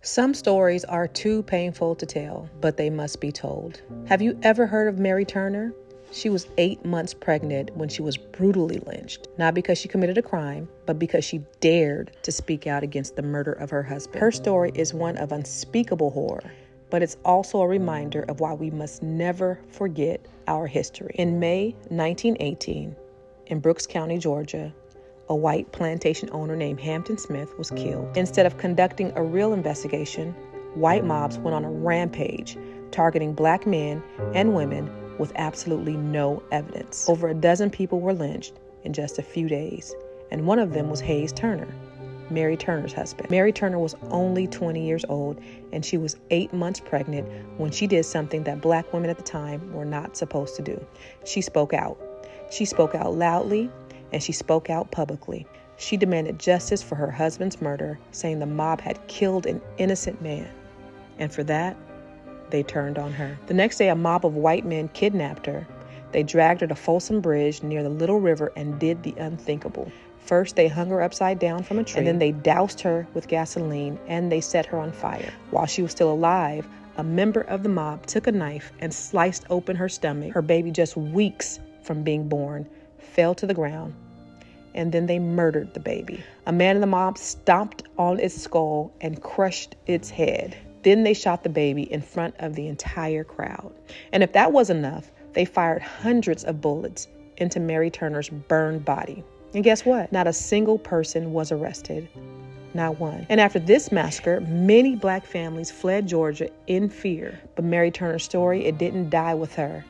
Some stories are too painful to tell, but they must be told. Have you ever heard of Mary Turner? She was 8 months pregnant when she was brutally lynched, not because she committed a crime, but because she dared to speak out against the murder of her husband. Her story is one of unspeakable horror, but it's also a reminder of why we must never forget our history. In May 1918, in Brooks County, Georgia, a white plantation owner named Hampton Smith was killed. Instead of conducting a real investigation, white mobs went on a rampage, targeting black men and women with absolutely no evidence. Over a dozen people were lynched in just a few days, and one of them was Hayes Turner, Mary Turner's husband. Mary Turner was only 20 years old, and she was 8 months pregnant when she did something that black women at the time were not supposed to do. She spoke out. She spoke out loudly, and she spoke out publicly. She demanded justice for her husband's murder, saying the mob had killed an innocent man. And for that, they turned on her. The next day, a mob of white men kidnapped her. They dragged her to Folsom Bridge near the Little River and did the unthinkable. First, they hung her upside down from a tree, and then they doused her with gasoline, and they set her on fire. While she was still alive, a member of the mob took a knife and sliced open her stomach. Her baby, just weeks from being born, fell to the ground, and then they murdered the baby. A man in the mob stomped on its skull and crushed its head. Then they shot the baby in front of the entire crowd. And if that wasn't enough, they fired hundreds of bullets into Mary Turner's burned body. And guess what? Not a single person was arrested. Not one. And after this massacre, many black families fled Georgia in fear. But Mary Turner's story, it didn't die with her.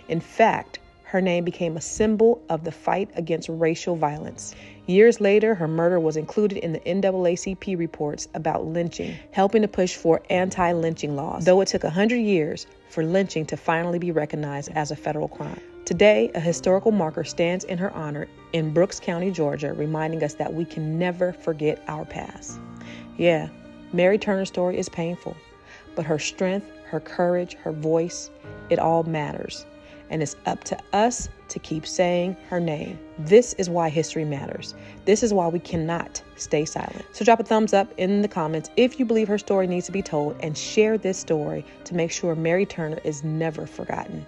In fact, her name became a symbol of the fight against racial violence. Years later, her murder was included in the NAACP reports about lynching, helping to push for anti-lynching laws, though it took 100 years for lynching to finally be recognized as a federal crime. Today, a historical marker stands in her honor in Brooks County, Georgia, reminding us that we can never forget our past. Yeah, Mary Turner's story is painful, but her strength, her courage, her voice, it all matters. And it's up to us to keep saying her name. This is why history matters. This is why we cannot stay silent. So drop a thumbs up in the comments if you believe her story needs to be told, and share this story to make sure Mary Turner is never forgotten.